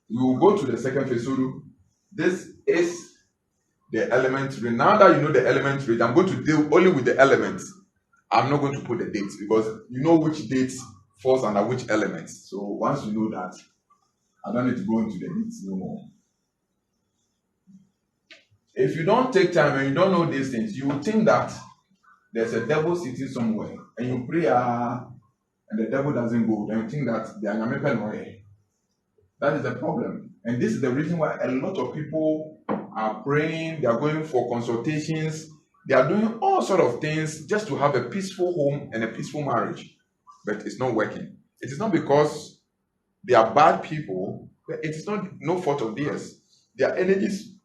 We will go to the second phase. So this is the element range. Now that you know the element range, I'm going to deal only with the elements. I'm not going to put the dates because you know which dates falls under which elements. So once you know that, I don't need to go into the dates no more. If you don't take time and you don't know these things, you will think that there's a devil sitting somewhere and you pray and the devil doesn't go. Then you think that they are Namipen. That is the problem. And this is the reason why a lot of people are praying, they are going for consultations, they are doing all sort of things just to have a peaceful home and a peaceful marriage. But it's not working. It is not because they are bad people, but it is not no fault of theirs. Their energies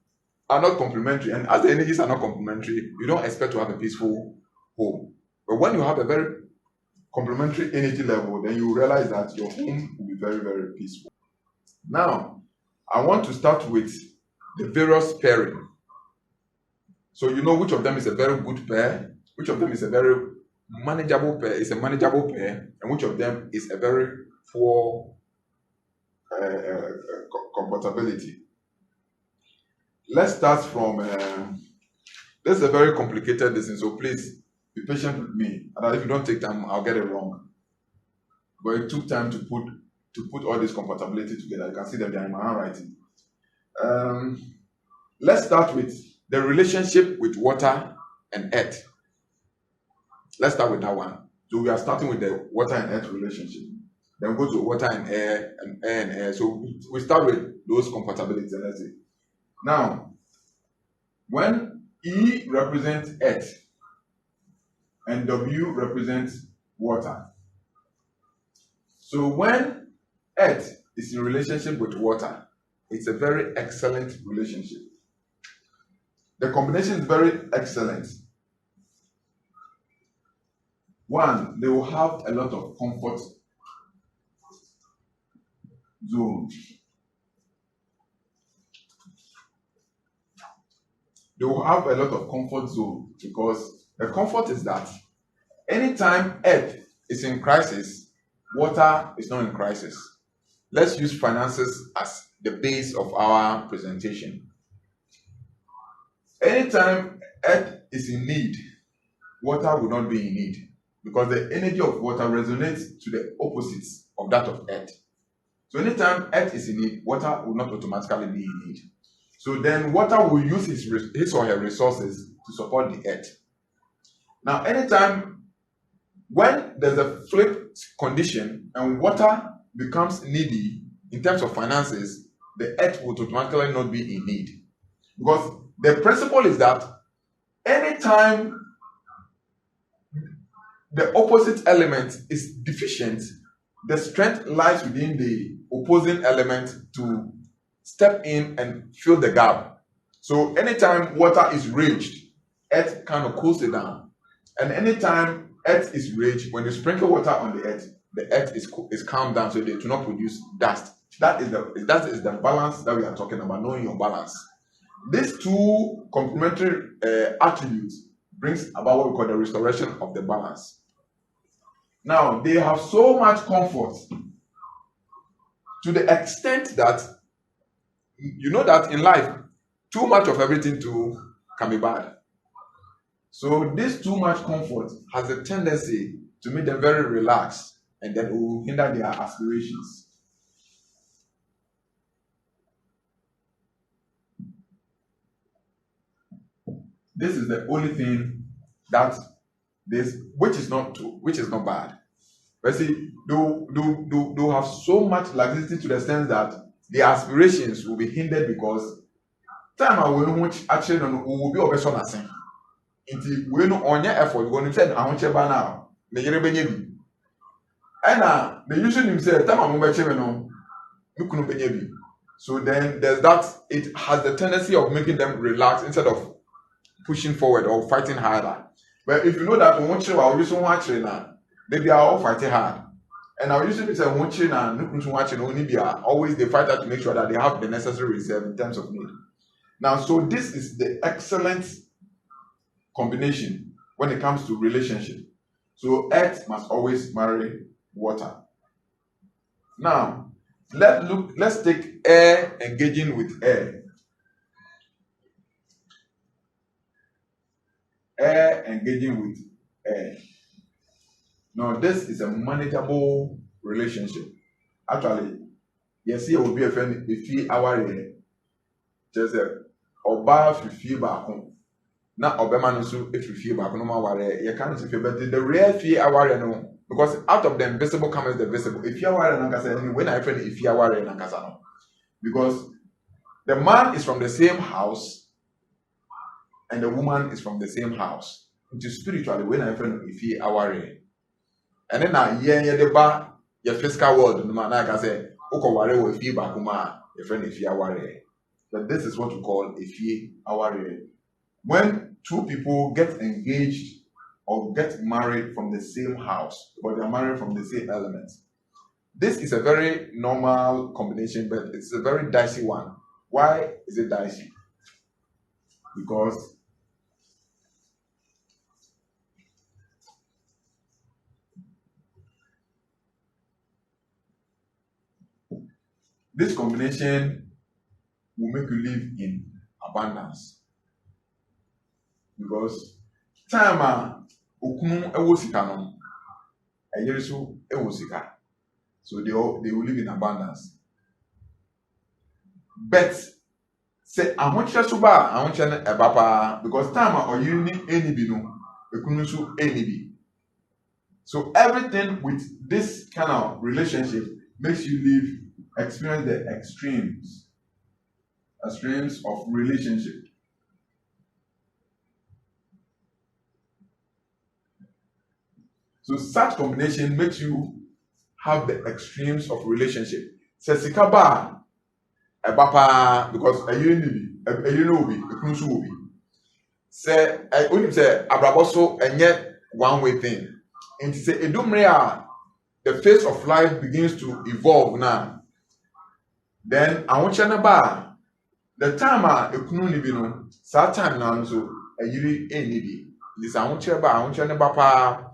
are not complementary. And as the energies are not complementary, you don't expect to have a peaceful home. But when you have a very complementary energy level, then you realize that your home will be very, very peaceful. Now, I want to start with the various pairing. So you know which of them is a very good pair, which of them is a very manageable pair, and which of them is a very poor compatibility. Let's start from this is a very complicated thing, so please be patient with me. And if you don't take time, I'll get it wrong. But it took time to put all this compatibility together. You can see them there in my handwriting. Let's start with the relationship with water and earth. Let's start with that one. So we are starting with the water and earth relationship. Then go to water and air and air and air. So we start with those compatibilities. Let's see. Now, when E represents earth and W represents water. So when earth is in relationship with water, it's a very excellent relationship. The combination is very excellent. One, they will have a lot of comfort zone. They will have a lot of comfort zone because the comfort is that anytime earth is in crisis, water is not in crisis. Let's use finances as the base of our presentation. Anytime earth is in need, water will not be in need because the energy of water resonates to the opposites of that of earth. So anytime earth is in need, water will not automatically be in need. So then water will use his or her resources to support the earth. Now, anytime when there's a flip condition and water becomes needy in terms of finances, the earth will automatically not be in need. Because the principle is that anytime the opposite element is deficient, the strength lies within the opposing element to step in and fill the gap. So anytime water is raged, earth kind of cools it down. And anytime earth is raged, when you sprinkle water on the earth is calmed down so they do not produce dust. That is the balance that we are talking about, knowing your balance. These two complementary attributes brings about what we call the restoration of the balance. Now, they have so much comfort to the extent that you know that in life, too much of everything too can be bad. So this too much comfort has a tendency to make them very relaxed and that will hinder their aspirations. This is the only thing that which is not bad. But see, they'll have so much laxity to the extent that their aspirations will be hindered because time I will which actually will be over so nothing. Until we know on your effort, when you said I want you now, the Yerebenyebi. And the usually himself, time I'm over you couldn't be. So then there's that, it has the tendency of making them relax instead of pushing forward or fighting harder. But if you know that I'll use watching now, maybe are all fighting hard. And I'll usually say watching and watching only they are always they fight to make sure that they have the necessary reserve in terms of need. Now, so this is the excellent combination when it comes to relationship. So earth must always marry water. Now, Let's take air engaging with air. Air engaging with air. Now, this is a manageable relationship. Actually, yes, it will be a friend if you are just a ọbaa fifie baako na ọbɛma no nso efifie baako no ma aware yɛ ka no sɛ fie but the rare fie aware no because out of the invisible comes the visible efie aware no nkasa ni when I friend efie aware no nkasa no because the man is from the same house and the woman is from the same house nti spiritually when I friend efie aware ɛne na yɛn yɛde ba yɛ physical world no ma na aka sɛ wokɔ ware wɔ efie baako ma yɛ friend efie aware. But this is what we call a fie aware. When two people get engaged or get married from the same house, but they are married from the same element. This is a very normal combination, but it's a very dicey one. Why is it dicey? Because this combination will make you live in abundance. Because time okunu ewo sika no eyere so ewo sika, so they will live in abundance. But say ahonche so ba ahonche no eba pa because time oyiri ni enibi no ekunu so enibi. So everything with this kind of relationship makes you experience the extremes of relationship. So such combination makes you have the extremes of relationship. Say sika ba eba pa because you know be ekunu so obi. Say only say abrabo so enye one way thing. And say edumre the phase of life begins to evolve now. Then I want you ba the time ekunu ni bi no sa time na so ayiri eni bi. This I want you ba pa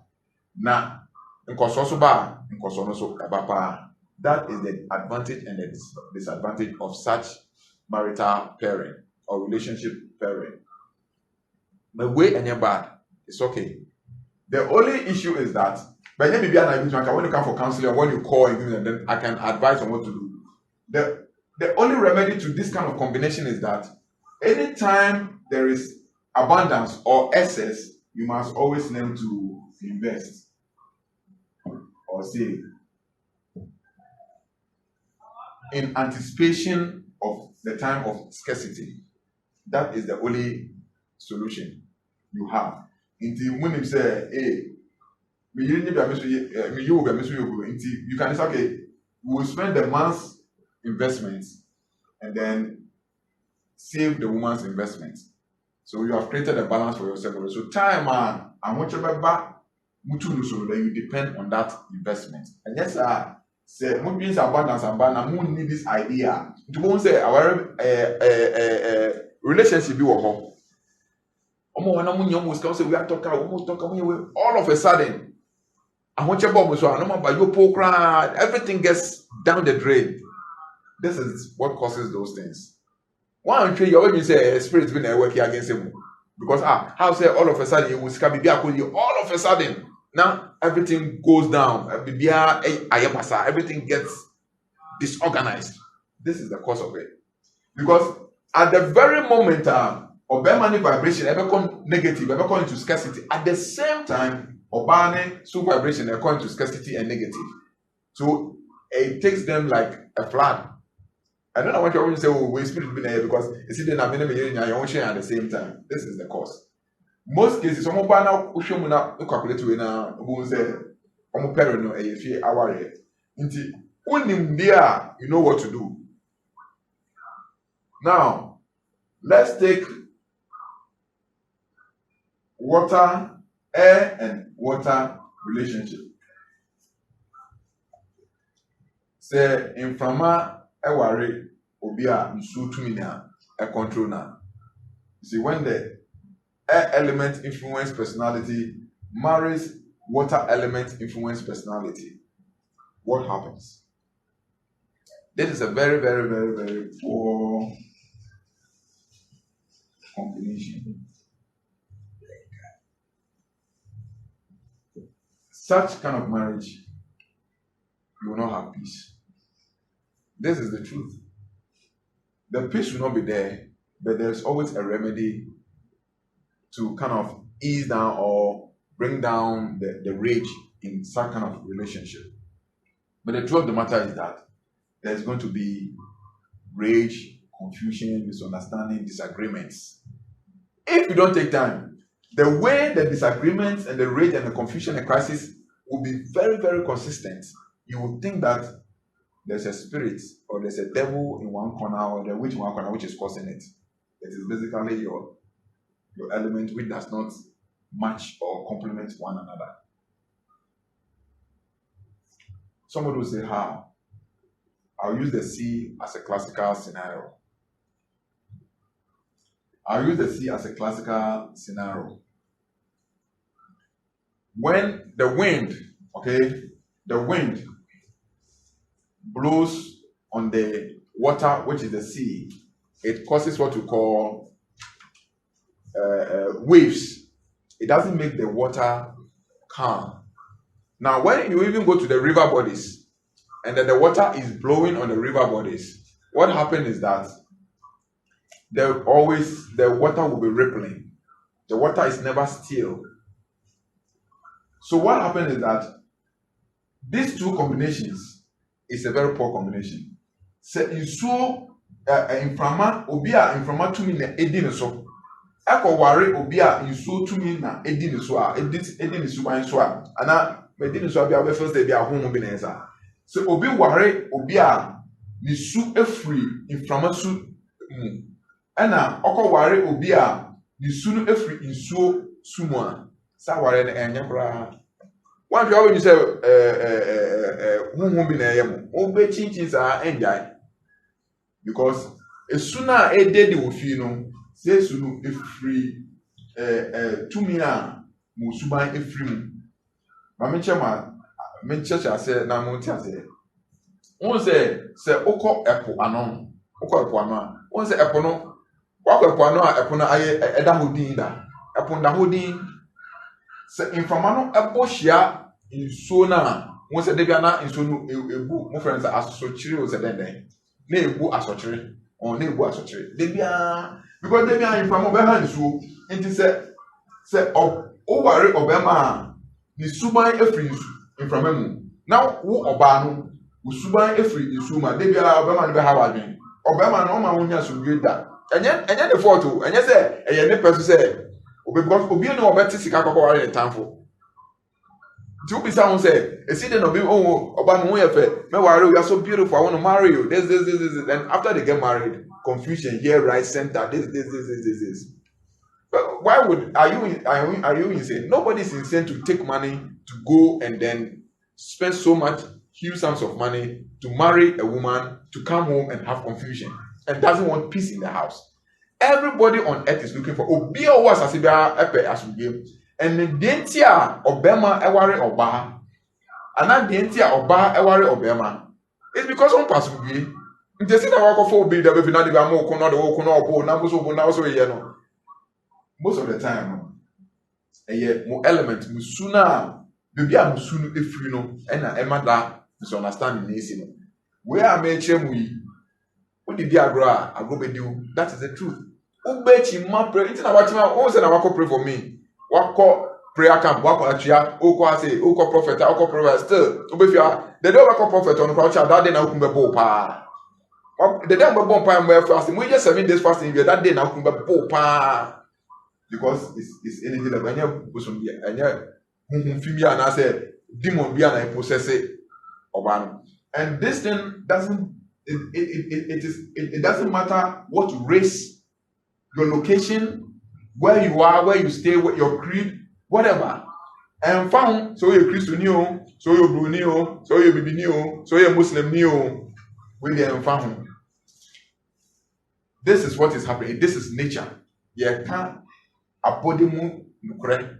na nkoso so ba nkoso no so eba pa. That is the advantage and the disadvantage of such marital pairing or relationship pairing. But way any bad, it's okay. The only issue is that when you come for counseling or when you call and then I can advise on what to do. The only remedy to this kind of combination is that anytime there is abundance or excess, you must always learn to invest or save in anticipation of the time of scarcity. That is the only solution you have. Until when you say, hey, you can say, okay, we will spend the man's investments and then save the woman's investments. So you have created a balance for yourself. So time and what you back, so that you depend on that investment. And yes, say what means abundance and moon need this idea. You won't say our relationship be home. We are talking all of a sudden. I want your bomb so I know about your poker, everything gets down the drain. This is what causes those things. Why don't you always say spirit's been working against him? Because how say all of a sudden you will all of a sudden now everything goes down. Everything gets disorganized. This is the cause of it. Because at the very moment of money vibration ever come negative, ever come into scarcity, at the same time Obani super vibration they come into scarcity and negative. So it takes them like a flood. I don't know what you always say, we spirit be there because it's either a minimum and your own share at the same time. This is the cause. Most cases, some of now ushomuna calculate we na who say omo parent no e fie aware. Nti unim there, you know what to do. Now, let's take water, air and water relationship. Say inframa eware obi a nsu tumi na e control na. See when the air element influence personality marries water element influence personality, what happens? This is a very, very, very, very poor combination. Such kind of marriage, you will not have peace. This is the truth. The peace will not be there, but there's always a remedy to kind of ease down or bring down the rage in such kind of relationship. But the truth of the matter is that there's going to be rage, confusion, misunderstanding, disagreements. If you don't take time, the way the disagreements and the rage and the confusion and crisis will be very, very consistent. You will think that there's a spirit or there's a devil in one corner or the witch in one corner which is causing it. It is basically your element which does not match or complement one another. Somebody will say, how? I'll use the sea as a classical scenario. When the wind blows on the water, which is the sea, it causes what we call waves. It doesn't make the water calm. Now, when you even go to the river bodies, and then the water is blowing on the river bodies, what happens is that the water will be rippling. The water is never still. So what happens is that these two combinations is a very poor combination. So you saw inframa obia inframa to me na edin so. Eko ware obia nsuo to me na edin so a edin so ban so a ana edin so bia we first day bia honhom bi na esa. So obi ware obia ni su efri inframa su mu. Ana okọ obia ni su no efri nsuo su mu a sa ware na enye kra. One you always say honhom bi na eyem obe chinchin sa enjai. Because as soon as a day will feel say soon if free 2 million musuban a free. Mencha say na montia say. One say oko epo anon. Oko epo anon. One say epo no. Wako epo anon epo na aye eda hodin da. Epo nda hodin. Say infamano epo shia in so na. One say debia na in so no ebu. Mo friends aso chiri o say den. Na ebu asochiri on na ebu asochiri debia because debia infamo be ha nsuo enti se o ware obema ni suban efri infama mu na wo oba no wo suban efri nsuo ma debia obema no be ha wadwen obema no ma wonya so da enye the photo enye se eye ne person se obi because obi no obeti sika kokko ware the tanfo. You be someone say, see the no be Obama me worry, you are so beautiful, I want to marry you. This. And after they get married, confusion here, right, center, this. But why are you insane? Nobody's insane to take money to go and then spend so much huge sums of money to marry a woman to come home and have confusion and doesn't want peace in the house. Everybody on earth is looking for Obia was as a game. And the dentia obema eware oba ana dentia oba eware obema it's because one pass we nti say na wako for obi da be na de ba mo ko no de wo ko no obo na so ye no most of the time eye mo element musuna bebi a musunu efiri no na emada misunderstanding na esi no we are me chemu yi wo di agro be di that is the truth ubechi ma pray nti na watima wo say na wako pray for me. Wako prayer camp, wako achia, oko prophet, oko prophet. Still, obefia. The day wako prophet on crouch that day na ukumbe bo pa. The day we bo pa we fasting. We just 7 days fasting. That day na ukumbe bo pa. Because it's anything like anya bosom bia, anya fimia na say demon bia na process it obano. And this thing doesn't it doesn't matter what race, your location, where you are, where you stay, where your creed, whatever. And found so you're Christian, so you're Bruneo, so you're Bibineo, so you're Muslim, with the found. This is what is happening. This is nature. You can't abodimu correct.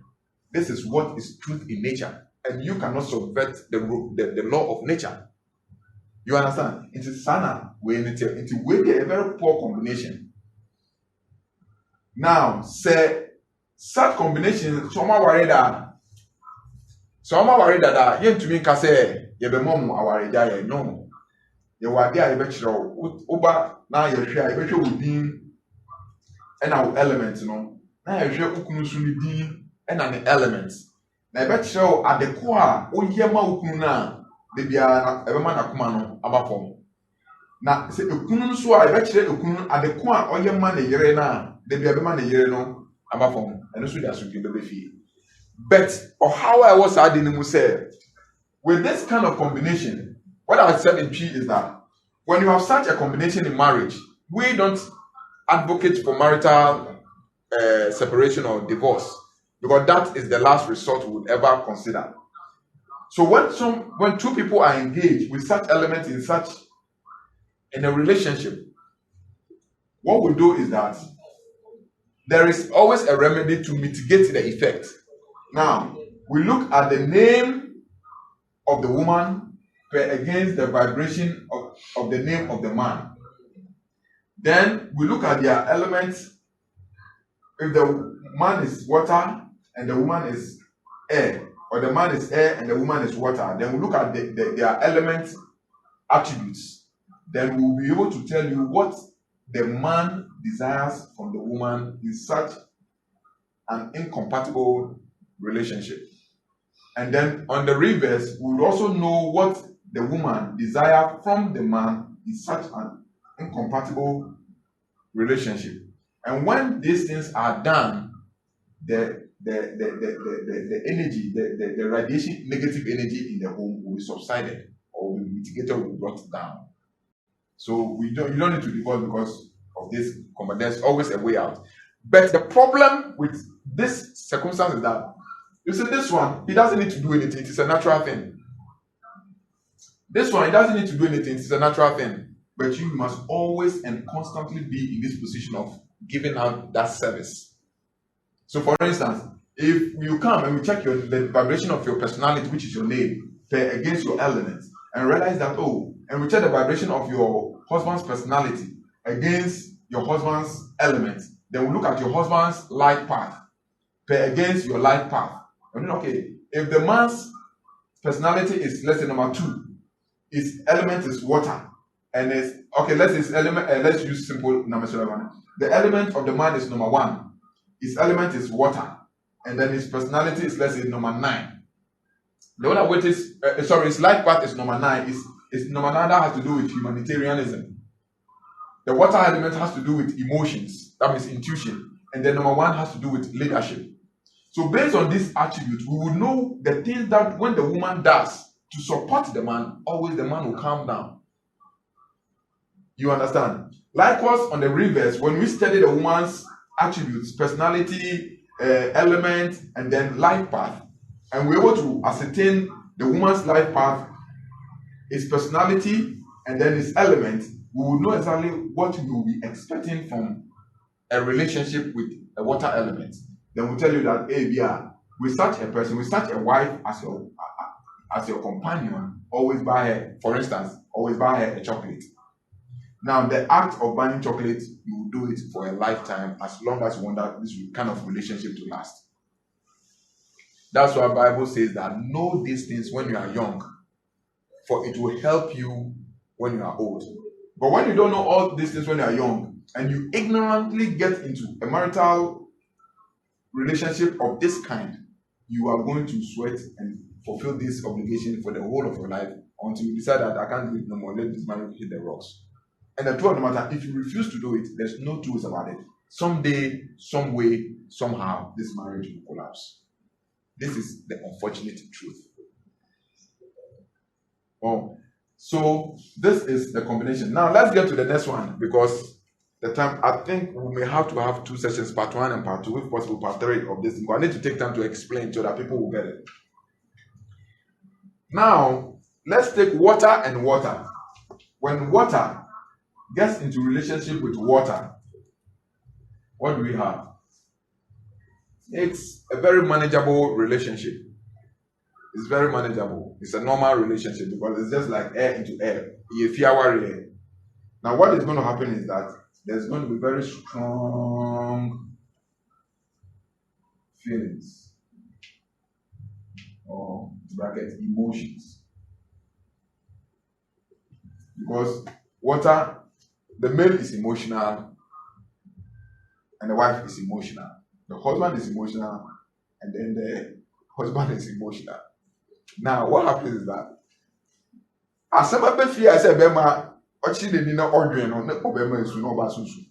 This is what is truth in nature, and you cannot subvert the law of nature. You understand? It is sana it's a very poor combination. Now, say such combination, someone worried that you to me can say you be mom aware there. No. You were there, you bet you over now you share, you bet you would be and our elements, Now you share ukunu suni and an elements. Now I bet you at the core, o yema ukuna, they be a man akumano abafom. Now say ukunu so I bet you ukunu at the core, o yema ne yere na, they be a man a yere no abafom, and so that's what you be feel. But or how I was adding mu say with this kind of combination, what I said in P is that when you have such a combination in marriage, we don't advocate for marital separation or divorce because that is the last resort we would ever consider. So when two people are engaged with such elements in a relationship, what we do is that there is always a remedy to mitigate the effect. Now, we look at the name of the woman against the vibration of the name of the man. Then we look at their elements. If the man is water and the woman is air, or the man is air and the woman is water, then we look at their element attributes. Then we will be able to tell you what the man desires from the woman in such an incompatible relationship. And then on the reverse, we will also know what the woman desires from the man in such an incompatible relationship. And when these things are done, the energy, the radiation, negative energy in the home will be subsided or will be mitigated, will be brought down. So you don't need to divorce because of this. There's always a way out. But the problem with this circumstance is that you see this one, he doesn't need to do anything. It's a natural thing. This one, he doesn't need to do anything. It's a natural thing. But you must always and constantly be in this position of giving out that service. So, for instance, if you come and we check the vibration of your personality, which is your name, against your element, and realize that, and we check the vibration of your husband's personality against your husband's element, then we look at your husband's life path against your life path. And then, okay, if the man's personality is, let's say, number 2, his element is water, and it's okay. Let's use simple numbers. The element of the man is number 1. His element is water, and then his personality is, let's say, number 9. The one which is his life path is number 9. Is number 9 that has to do with humanitarianism. The water element has to do with emotions, that means intuition, and then number 1 has to do with leadership. So based on this attribute, we will know the things that when the woman does to support the man, always the man will calm down. You understand? Likewise, on the reverse, when we study the woman's attributes, personality, element, and then life path, and we're able to ascertain the woman's life path, his personality, and then his element, we will know exactly what we will be expecting from a relationship with a water element. Then we'll tell you that, with such a person, with such a wife as your companion, always buy her, for instance, always buy her a chocolate. Now, the act of buying chocolate, you will do it for a lifetime as long as you want that this kind of relationship to last. That's why the Bible says that know these things when you are young, for it will help you when you are old. But when you don't know all these things when you are young, and you ignorantly get into a marital relationship of this kind, you are going to sweat and fulfill this obligation for the whole of your life until you decide that I can't do it no more, let this marriage hit the rocks. And the truth of the matter, if you refuse to do it, there's no two ways about it. Someday, some way, somehow, this marriage will collapse. This is the unfortunate truth. So this is the combination. Now let's get to the next one, because the time, I think we may have to have 2 sessions, part 1 and part 2, if possible part 3 of this. I need to take time to explain so that people will get it. Now, let's take water and water. When water gets into relationship with water, what do we have? It's a very manageable relationship. It's very manageable. It's a normal relationship because it's just like air into air. If you are air. Now, what is going to happen is that there's going to be very strong feelings or bracket emotions because water, the male is emotional and the wife is emotional. The husband is emotional and then the husband is emotional. Now, what happens is that as some fear, I said, Bema, watching the dinner ordering on the Obama is no basusu.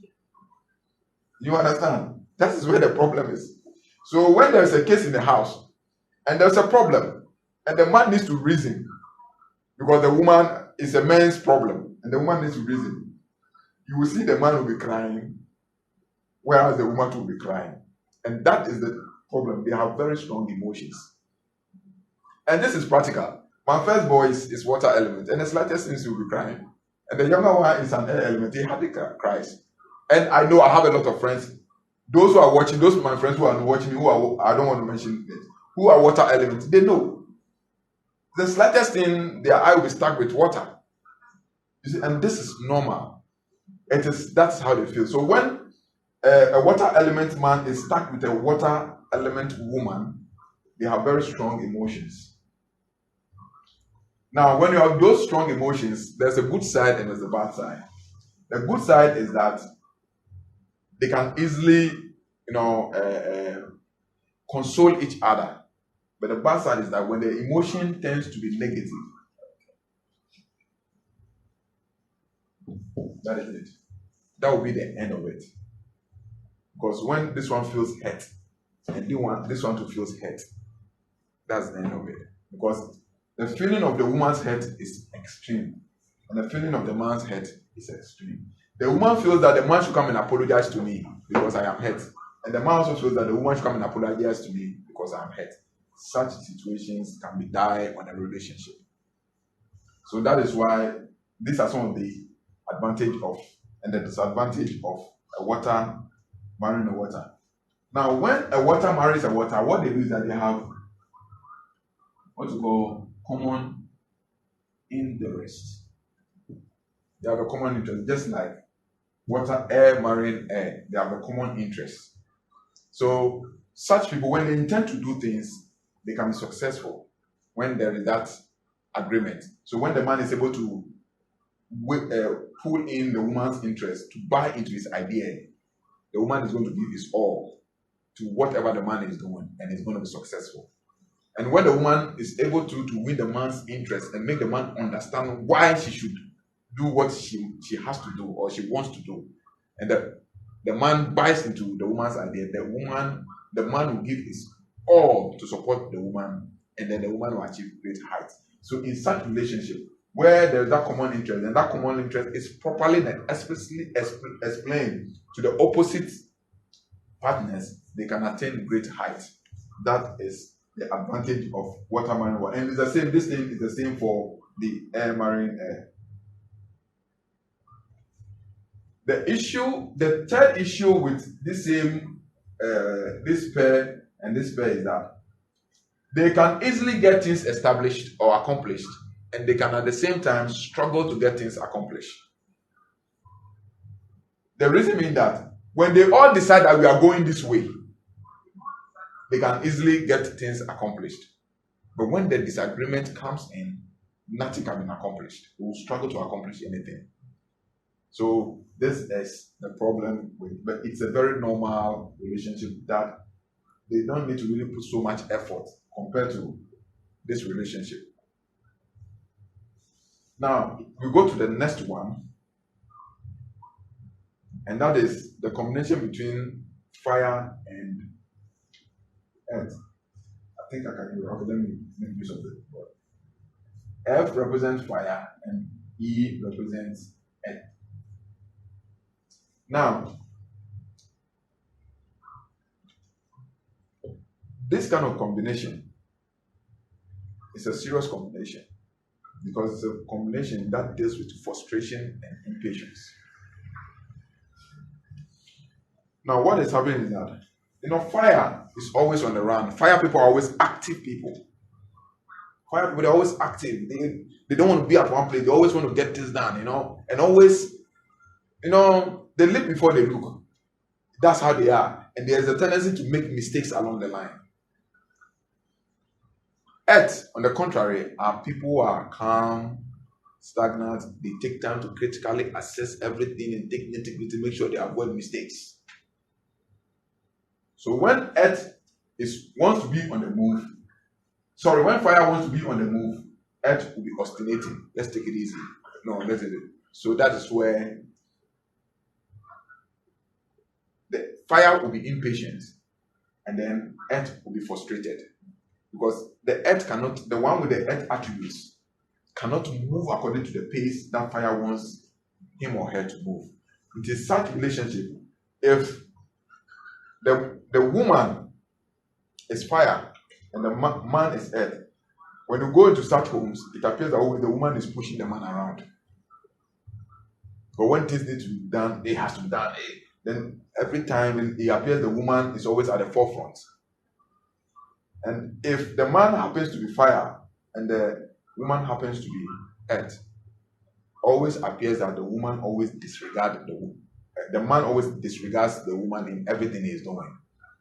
You understand? That is where the problem is. So when there's a case in the house and there's a problem, and the man needs to reason because the woman is a man's problem, and the woman needs to reason. You will see the man will be crying, whereas the woman will be crying, and that is the problem. They have very strong emotions, and this is practical. My first boy is water element, and the slightest things will be crying, and the younger one is an air element. He hardly cries, and I know I have a lot of friends. Those who are watching, those my friends who are watching me, who are I don't want to mention it, who are water elements, they know the slightest thing, their eye will be stuck with water. You see, and this is normal. That's how they feel. So when a water element man is stuck with a water element woman, they have very strong emotions. Now, when you have those strong emotions, there's a good side and there's a bad side. The good side is that they can easily, console each other. But the bad side is that when the emotion tends to be negative, that is it. That will be the end of it. Because when this one feels hurt, and this one too feels hurt, that's the end of it. Because the feeling of the woman's hurt is extreme, and the feeling of the man's hurt is extreme. The woman feels that the man should come and apologize to me because I am hurt, and the man also feels that the woman should come and apologize to me because I am hurt. Such situations can be dire on a relationship. So that is why these are some of the advantage of and the disadvantage of a water marrying a water. Now, when a water marries a water, what they do is that they have what you call common interest. They have a common interest, just like water, air marrying air. They have a common interest. So such people, when they intend to do things, they can be successful when there is that agreement. So when the man is able to pull in the woman's interest to buy into his idea, the woman is going to give his all to whatever the man is doing, and is going to be successful. And when the woman is able to win the man's interest and make the man understand why she should do what she has to do or she wants to do, and the man buys into the woman's idea, the man will give his all to support the woman, and then the woman will achieve great heights. So in such relationship where there's that common interest, and that common interest is properly and explicitly explained to the opposite partners, they can attain great heights. That is the advantage of water marrying water. And it's the same, this thing is the same for the air marrying air. The third issue with this same this pair and this pair is that they can easily get things established or accomplished, and they can at the same time struggle to get things accomplished. The reason being that when they all decide that we are going this way, they can easily get things accomplished. But when the disagreement comes in, nothing can be accomplished. We will struggle to accomplish anything. So this is the problem but it's a very normal relationship that they don't need to really put so much effort compared to this relationship. Now, we go to the next one, and that is the combination between fire and earth. I think I can use it. Let me make use of it. F represents fire and E represents earth. Now, this kind of combination is a serious combination because it's a combination that deals with frustration and impatience. Now, what is happening is that, fire is always on the run. Fire people are always active people. Fire people, they're always active. They don't want to be at one place. They always want to get things done, and always, they live before they look. That's how they are. And there's a tendency to make mistakes along the line. Earth, on the contrary, are people who are calm, stagnant. They take time to critically assess everything and take nitty-gritty, make sure they avoid mistakes. So when Earth wants to be on the move, when fire wants to be on the move, Earth will be oscillating. Let's take it easy. No, let's do it. So that is where the fire will be impatient, and then Earth will be frustrated. Because the one with the Earth attributes cannot move according to the pace that fire wants him or her to move. It is such relationship. If the woman is fire and the man is earth, when you go into such homes, it appears that the woman is pushing the man around. But when things need to be done, it has to be done. Then every time it appears the woman is always at the forefront. And if the man happens to be fire and the woman happens to be earth, always appears that the woman always disregards the man always disregards the woman in everything he is doing.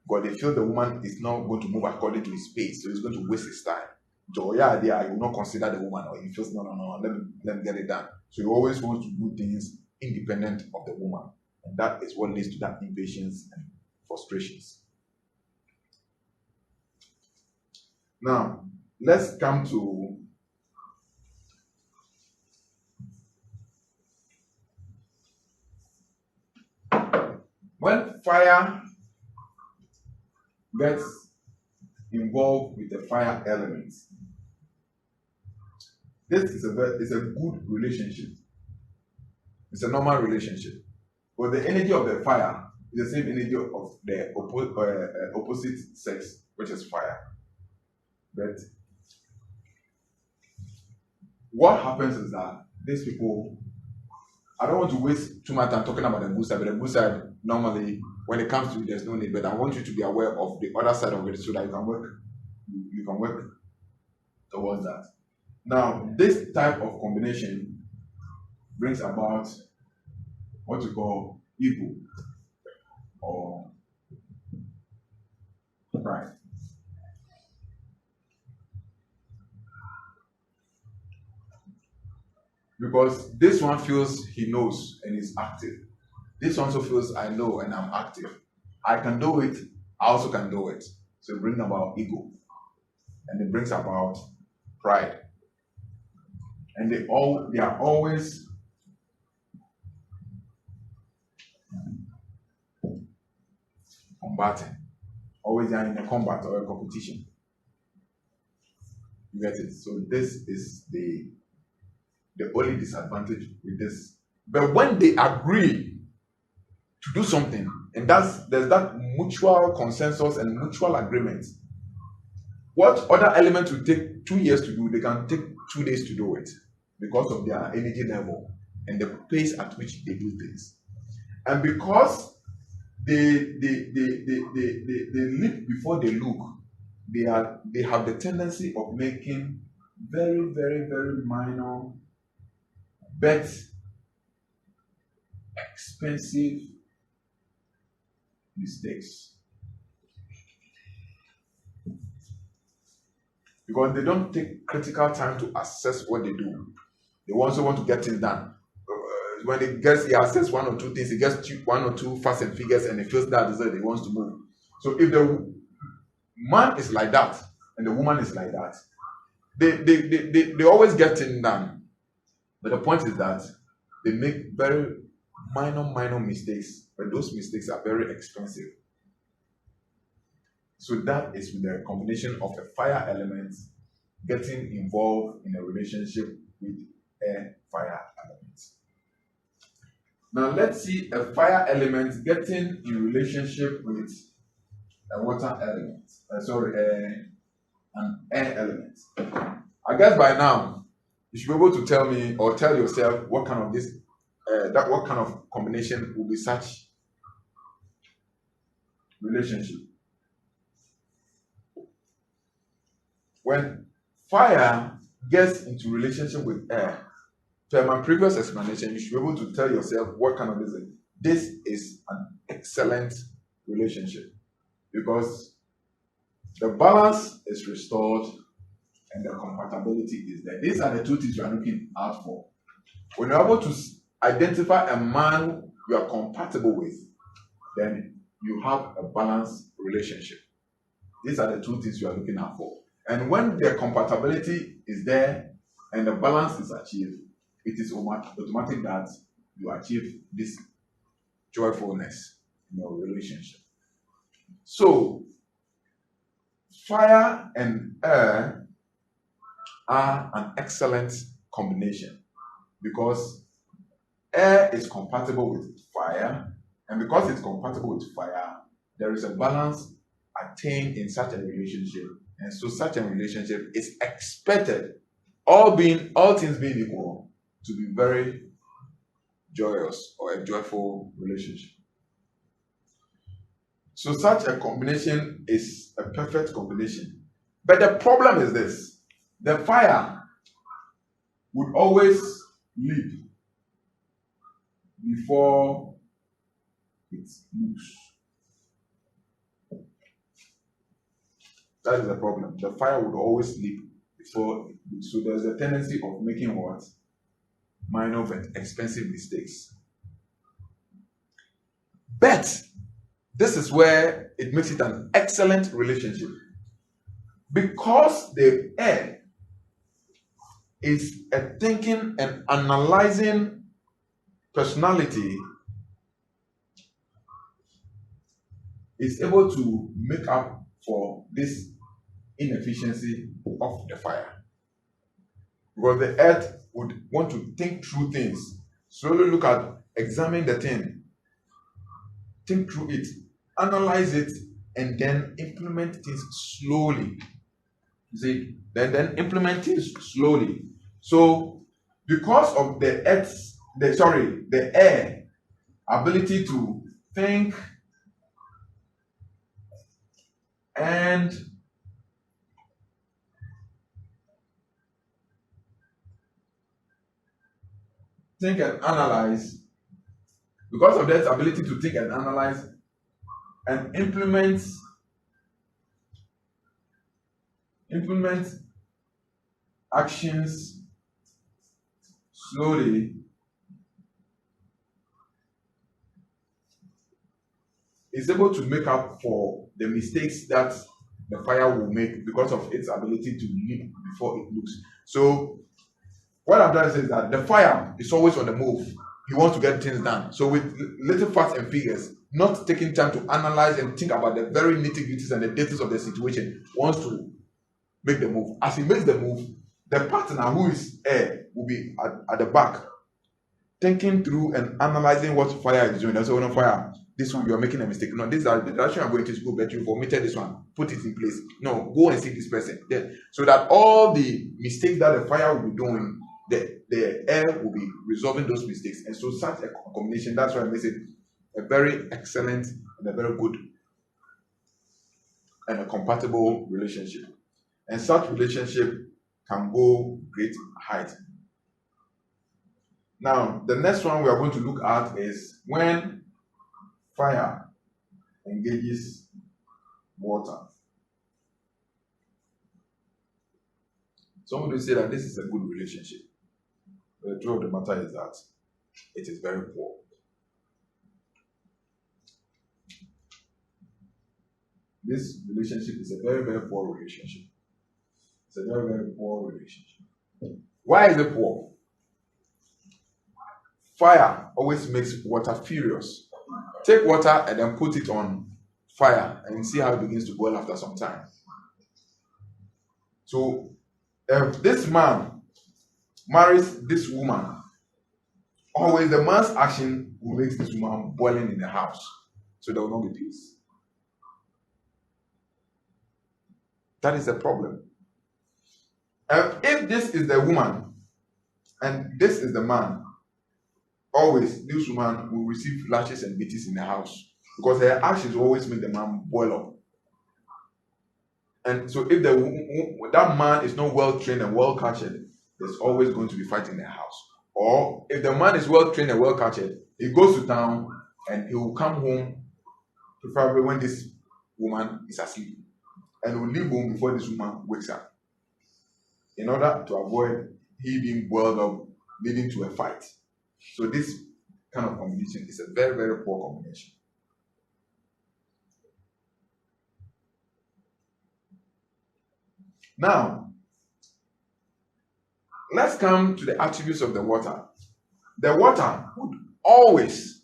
But they feel the woman is not going to move according to his pace, so he's going to waste his time. So yeah, he will not consider the woman, or he feels no, let me get it done. So he always wants to do things independent of the woman, and that is what leads to that impatience and frustrations. Now, let's come to when fire gets involved with the fire elements. This is a good relationship. It's a normal relationship. But the energy of the fire is the same energy of the opposite sex, which is fire. But what happens is that these people, I don't want to waste too much time talking about the good side, but the good side, normally, when it comes to it, there's no need. But I want you to be aware of the other side of it so that you can work towards that. Now, this type of combination brings about what we call ego or pride. Because this one feels he knows and is active. This one also feels I know and I'm active. I can do it, I also can do it. So it brings about ego. And it brings about pride. And they are always combating. Always are in a combat or a competition. You get it? So this is the only disadvantage with this. But when they agree to do something, and there's that mutual consensus and mutual agreement. What other element will take 2 years to do, they can take 2 days to do it because of their energy level and the pace at which they do things. And because they leap before they look, they have the tendency of making very, very, very minor but expensive mistakes. Because they don't take critical time to assess what they do. They also want to get things done. When he assess one or two things, he gets one or two facts and figures, and he feels that is it, he wants to move. So if the man is like that and the woman is like that, they always get things done. But the point is that they make very minor mistakes, but those mistakes are very expensive. So that is with the combination of a fire element getting involved in a relationship with a fire element. Now let's see a fire element getting in relationship with a water element. An air element. I guess by now you should be able to tell me or tell yourself what kind of combination will be such relationship. When fire gets into relationship with air. Per my previous explanation, you should be able to tell yourself what kind of this is. This is an excellent relationship because the balance is restored and the compatibility is there. These are the two things you are looking out for. When you're able to identify a man you are compatible with, then you have a balanced relationship. These are the two things you are looking out for. And when the compatibility is there and the balance is achieved, it is automatic that you achieve this joyfulness in your relationship. So, fire and air are an excellent combination because air is compatible with fire, and because it's compatible with fire, there is a balance attained in such a relationship, and so such a relationship is expected, all things being equal, to be very joyous or a joyful relationship. So such a combination is a perfect combination. But the problem is this: the fire would always leap before it moves. That is the problem. The fire would always leap before it moves. So there's a tendency of making what? Minor but expensive mistakes. But this is where it makes it an excellent relationship. Because the air is a thinking and analyzing personality, is able to make up for this inefficiency of the fire. Because the earth would want to think through things, slowly look at, examine the thing, think through it, analyze it, and then implement things slowly. You see, then implement things slowly. So, because of the air ability to think and analyze, because of that ability to think and analyze and implement actions slowly, is able to make up for the mistakes that the fire will make because of its ability to leap before it looks. So what I'm trying to say is that the fire is always on the move. He wants to get things done. So with little facts and figures, not taking time to analyze and think about the very nitty-gritties and the details of the situation, wants to make the move. As he makes the move, the partner, who is air, will be at the back, thinking through and analyzing what fire is doing. That's why fire, this one, you are making a mistake. No, this is the direction I'm going to school, but you've omitted this one. Put it in place. No, go and see this person. Then, so that all the mistakes that the fire will be doing, the air will be resolving those mistakes. And so such a combination, that's why I makes it a very excellent and a very good and a compatible relationship. And such relationship can go great height. Now, the next one we are going to look at is when fire engages water. Somebody will say that this is a good relationship. But the truth of the matter is that it is very poor. This relationship is a very, very poor relationship. It's a very, very poor relationship. Why is it poor? Fire always makes water furious. Take water and then put it on fire and see how it begins to boil after some time. So, if this man marries this woman, always the man's action will make this woman boiling in the house. So there will not be peace. That is the problem. If this is the woman and this is the man, always this woman will receive lashes and beatings in the house because her actions always make the man boil up. And so if that man is not well trained and well cultured, there's always going to be fight in the house. Or if the man is well trained and well cultured, he goes to town and he will come home, preferably when this woman is asleep, and will leave home before this woman wakes up, in order to avoid he being boiled up, leading to a fight. So this kind of combination is a very, very poor combination. Now, let's come to the attributes of the water. The water would always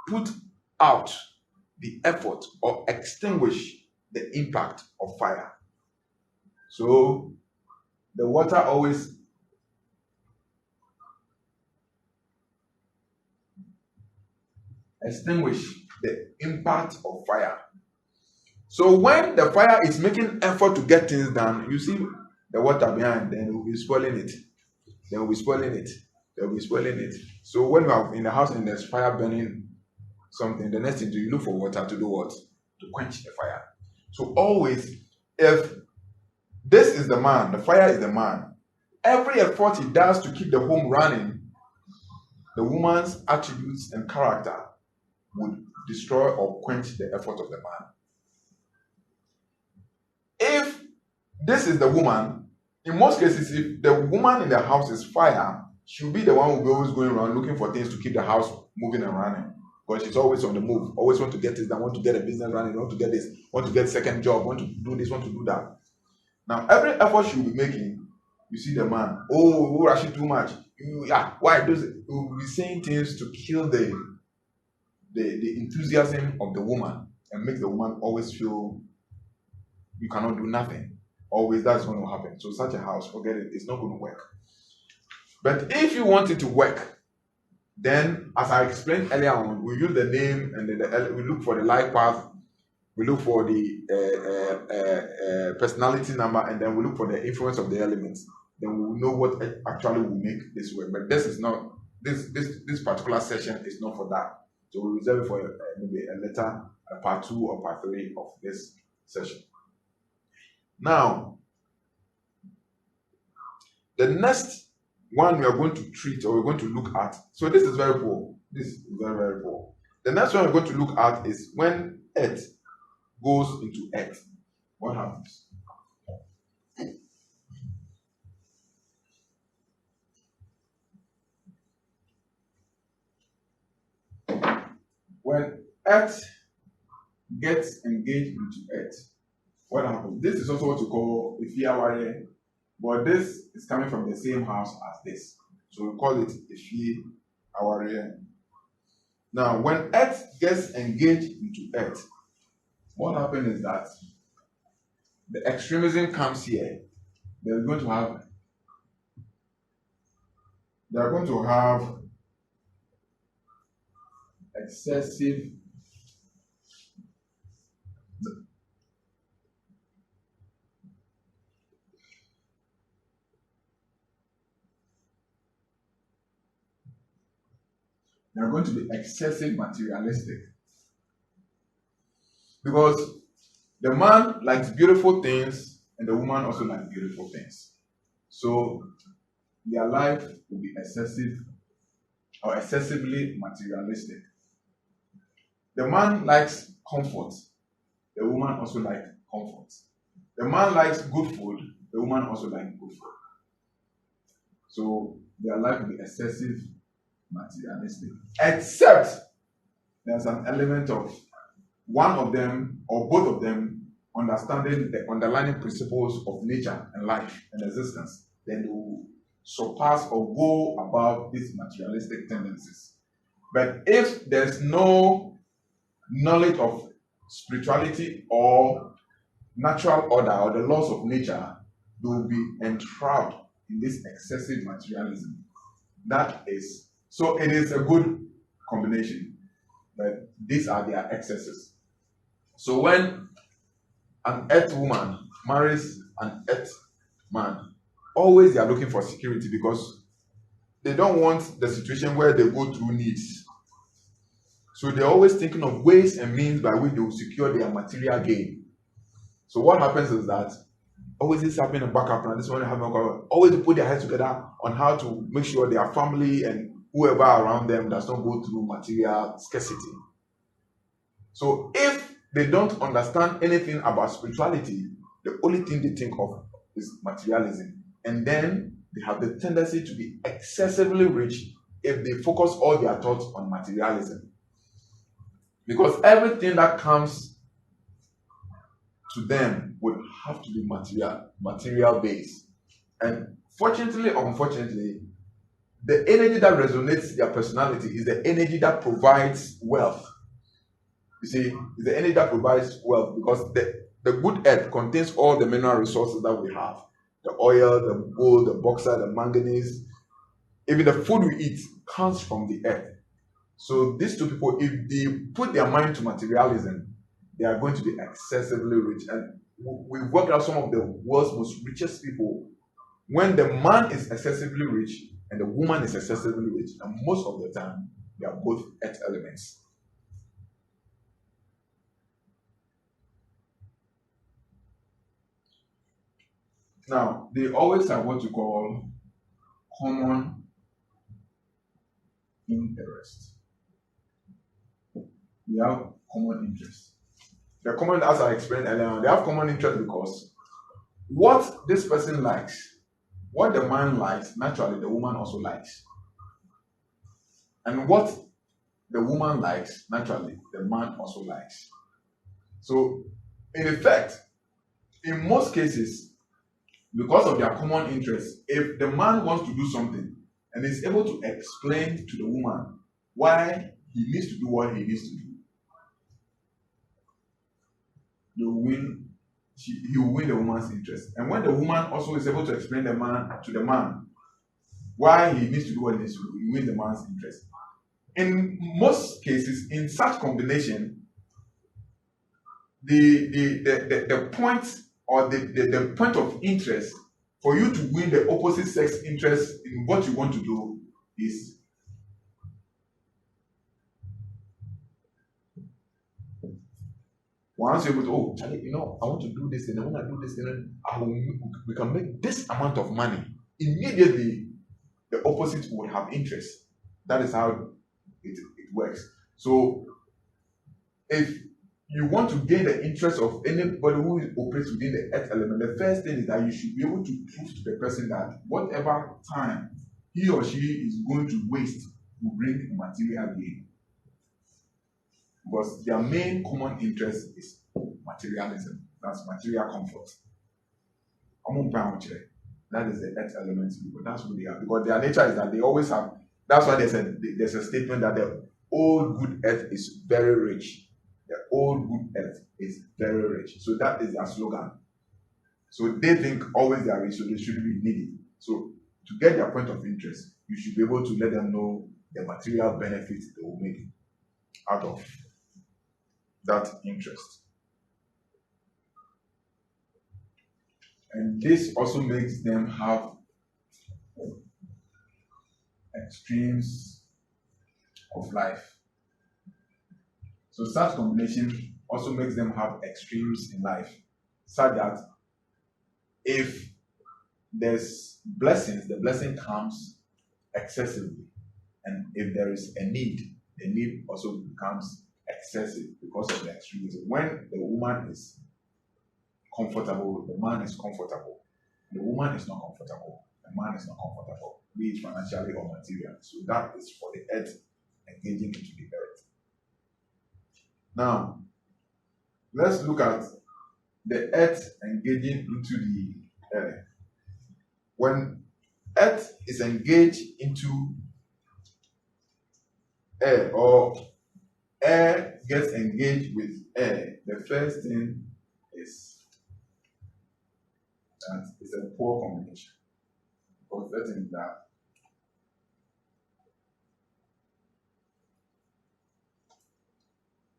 put out the effort or extinguish the impact of fire. So the water always extinguish the impact of fire. So when the fire is making effort to get things done, you see the water behind, then it will be spoiling it. Then will be spoiling it. They will be spoiling it. So when you are in the house and there's fire burning something, the next thing you look for water to do what? To quench the fire. So always, if this is the man, the fire is the man, every effort he does to keep the home running, the woman's attributes and character would destroy or quench the effort of the man. If this is the woman, in most cases, if the woman in the house is fire, she'll be the one who will be always going around looking for things to keep the house moving and running. Because she's always on the move, always want to get this, want to get a business running, want to get this, want to get a second job, want to do this, want to do that. Now, every effort she'll be making, you see the man, oh, actually too much. Why does it? You will be saying things to kill the enthusiasm of the woman and make the woman always feel you cannot do nothing. Always that's going to happen. So such a house, forget it, it's not going to work. But if you want it to work, then as I explained earlier on, we use the name and we look for the life path, we look for the personality number, and then we look for the influence of the elements. Then we will know what actually will make this work. But this is not this particular session is not for that. So we reserve it for maybe a later, a part 2 or part 3 of this session. Now, the next one we are going to treat or we're going to look at. So this is very poor. This is very, very poor. The next one we're going to look at is when earth goes into earth. What happens? When earth gets engaged into earth, what happens? This is also what you call a Ifia warrior, but this is coming from the same house as this. So we call it a Ifia warrior. Now, when earth gets engaged into earth, what happens is that the extremism comes here. They are going to have excessive materialistic. Because the man likes beautiful things and the woman also likes beautiful things. So their life will be excessive or excessively materialistic. The man likes comfort. The woman also likes comfort. The man likes good food. The woman also likes good food. So their life will be excessive materialistic. Except there's an element of one of them or both of them understanding the underlying principles of nature and life and existence. Then they will surpass or go above these materialistic tendencies. But if there's no knowledge of spirituality or natural order or the laws of nature, they will be entrapped in this excessive materialism. That is, so it is a good combination, but these are their excesses. So when an earth woman marries an earth man, always they are looking for security because they don't want the situation where they go through needs. So they're always thinking of ways and means by which they will secure their material gain. So what happens is that always this happening in backup and this one happening, always to put their heads together on how to make sure their family and whoever around them does not go through material scarcity. So if they don't understand anything about spirituality, the only thing they think of is materialism. And then they have the tendency to be excessively rich if they focus all their thoughts on materialism. Because everything that comes to them would have to be material based. And fortunately or unfortunately, the energy that resonates their personality is the energy that provides wealth. You see, it's the energy that provides wealth because the good earth contains all the mineral resources that we have. The oil, the gold, the bauxite, the manganese, even the food we eat comes from the earth. So these two people, if they put their mind to materialism, they are going to be excessively rich. And we worked out some of the world's most richest people. When the man is excessively rich and the woman is excessively rich, and most of the time they are both earth elements. Now, they always have what you call common interest. They have common interest. The common, as I explained earlier, they have common interest because what this person likes, what the man likes, naturally the woman also likes. And what the woman likes, naturally the man also likes. So, in effect, in most cases, because of their common interest, if the man wants to do something and is able to explain to the woman why he needs to do what he needs to do, he will win the woman's interest. And when the woman also is able to explain the man why he needs to do what he needs to do, he wins the man's interest. In most cases, in such combination, the point or the point of interest for you to win the opposite sex interest in what you want to do is once you're able to, oh, Charlie, I want to do this and I want to do this and we can make this amount of money. Immediately, the opposite would have interest. That is how it works. So, if you want to gain the interest of anybody who operates within the earth element, the first thing is that you should be able to prove to the person that whatever time he or she is going to waste will bring material gain. Because their main common interest is materialism. That's material comfort. That is the earth element people. That's what they are. Because their nature is that they always have. That's why there's a statement that the old good earth is very rich. The old good earth is very rich. So that is their slogan. So they think always they are rich, so they shouldn't be needy. So to get their point of interest, you should be able to let them know the material benefits they will make out of that interest. And this also makes them have extremes of life. So such combination also makes them have extremes in life, such that if there's blessings, the blessing comes excessively. And if there is a need, the need also becomes excessive because of the extremes. When the woman is comfortable, the man is comfortable. The woman is not comfortable, the man is not comfortable, be it financially or materially. So that is for the earth engaging into the earth. Now, let's look at the earth engaging into the air. When earth is engaged into air, or air gets engaged with air, the first thing is that it's a poor combination. Because that is that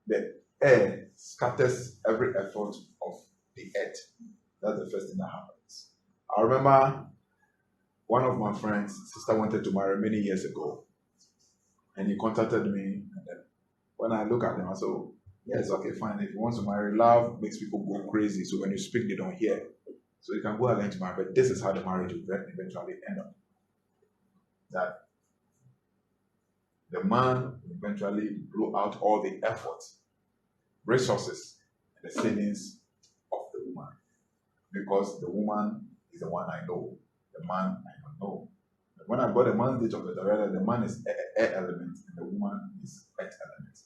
the air scatters every effort of the earth. That's the first thing that happens. I remember one of my friends' sister wanted to marry many years ago, and he contacted me. And then when I look at him, I said, Yes, okay, fine. If you want to marry, love makes people go crazy. So when you speak, they don't hear. So you can go ahead to marry, but this is how the marriage will eventually end up. That the man will eventually blow out all the effort, resources, and the savings of the woman. Because the woman is the one I know. The man I don't know. When I got the man's date of birth, I realized the man is air element and the woman is earth element.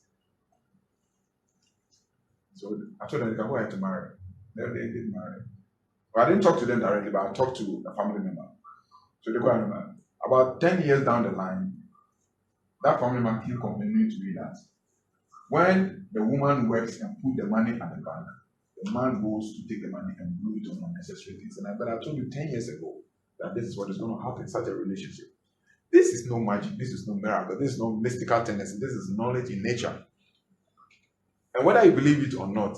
So I told them they can go ahead to marry. They did marry. But I didn't talk to them directly, but I talked to a family member. So they go and marry. About 10 years down the line, that family member keep complaining to me that when the woman works and put the money at the bank, the man goes to take the money and blow it on unnecessary things. But I told you 10 years ago that this is what is going to happen in such a relationship. This is no magic, this is no miracle, this is no mystical tendency, this is knowledge in nature. And whether you believe it or not,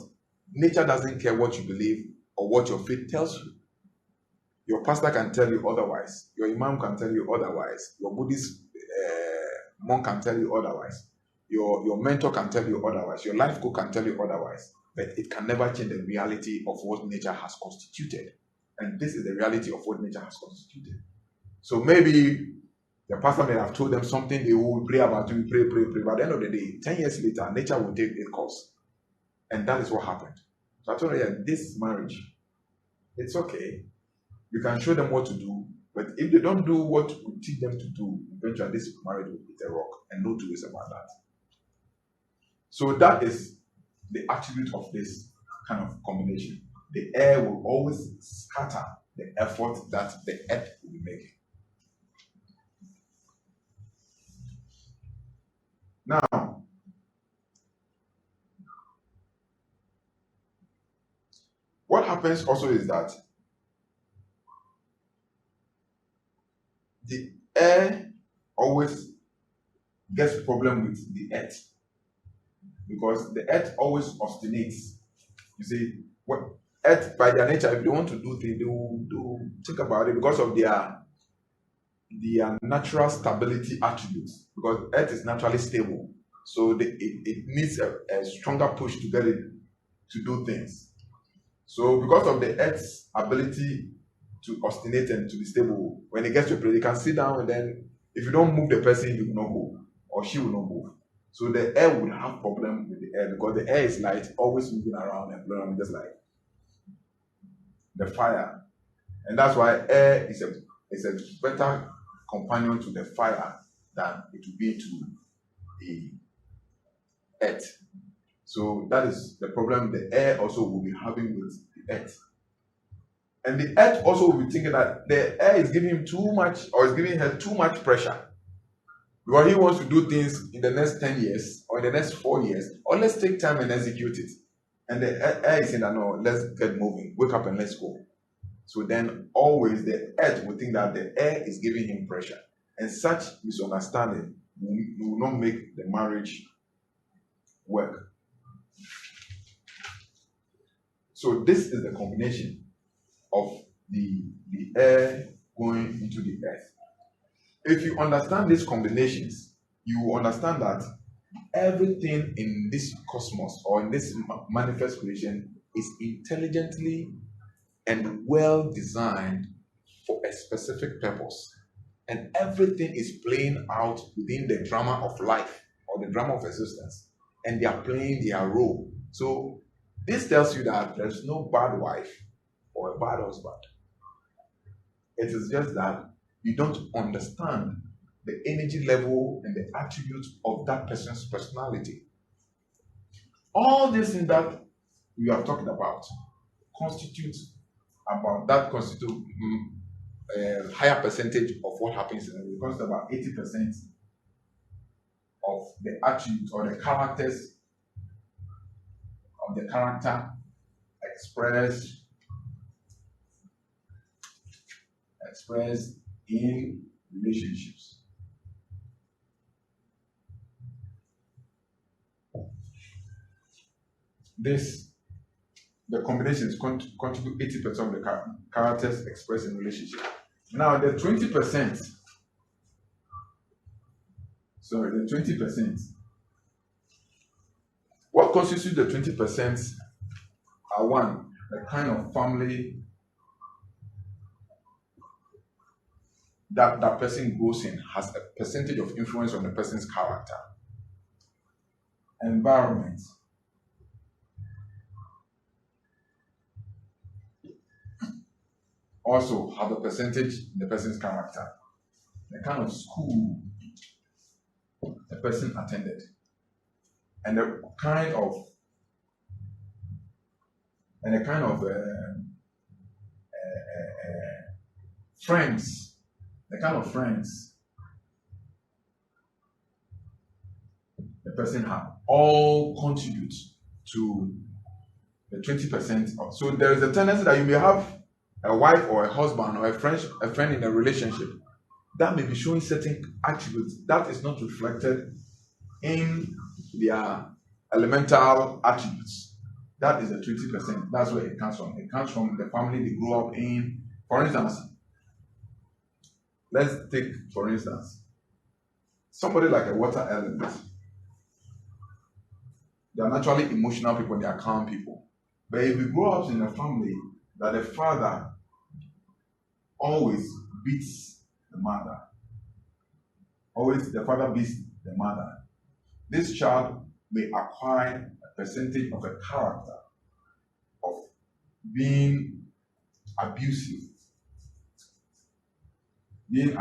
nature doesn't care what you believe or what your faith tells you. Your pastor can tell you otherwise, your imam can tell you otherwise, your Buddhist monk can tell you otherwise, your mentor can tell you otherwise, your life coach can tell you otherwise, but it can never change the reality of what nature has constituted. And this is the reality of what nature has constituted. So maybe the pastor may have told them something they will pray about, you pray. But at the end of the day, 10 years later, nature will take its course. And that is what happened. So I told her, yeah, this marriage, it's okay. You can show them what to do, but if they don't do what you teach them to do, eventually this marriage will hit a rock, and no two ways about that. So that is the attribute of this kind of combination. The air will always scatter the effort that the earth will be making. Now, what happens also is that the air always gets problem with the earth because the earth always obstinates. You see, what earth by their nature, if they want to do things, they will think about it because of their natural stability attributes. Because earth is naturally stable, so it needs a stronger push to get it to do things. So because of the earth's ability to oscillate and to be stable, when it gets to a place, they can sit down and then if you don't move the person, he will not go or she will not move. So the air would have problem with the air because the air is light, always moving around and blowing just like the fire. And that's why air is a better companion to the fire than it will be to the earth. So that is the problem the air also will be having with the earth. And the earth also will be thinking that the air is giving him too much or is giving her too much pressure. Because he wants to do things in the next 10 years or in the next 4 years, or let's take time and execute it. And the air is saying that no, let's get moving, wake up and let's go. So then always the earth will think that the air is giving him pressure. And such misunderstanding will not make the marriage work. So this is the combination of the air going into the earth. If you understand these combinations, you will understand that everything in this cosmos or in this manifest creation is intelligently and well designed for a specific purpose. And everything is playing out within the drama of life or the drama of existence. And they are playing their role. So this tells you that there's no bad wife or a bad husband. It is just that you don't understand the energy level and the attributes of that person's personality. All this things that we have talked about constitute a higher percentage of what happens in it. It constitutes about 80% of the attributes or the characters of the character expressed in relationships. The combinations contribute 80% of the characters expressed in relationship. Now the 20%, What constitutes the 20% are one, the kind of family that that person grows in has a percentage of influence on the person's character. Environment also have a percentage in the person's character. The kind of school the person attended, and the kind of friends, the kind of friends the person had, all contribute to the 20% of. So there is a tendency that you may have a wife or a husband or a friend in a relationship that may be showing certain attributes that is not reflected in their elemental attributes. That is the 20%. That's where it comes from. It comes from the family they grew up in. For instance, let's take, for instance, somebody like a water element. They are naturally emotional people, they are calm people. But if you grow up in a family that the father always beats the mother, always the father beats the mother, this child may acquire a percentage of a character of being abusive, in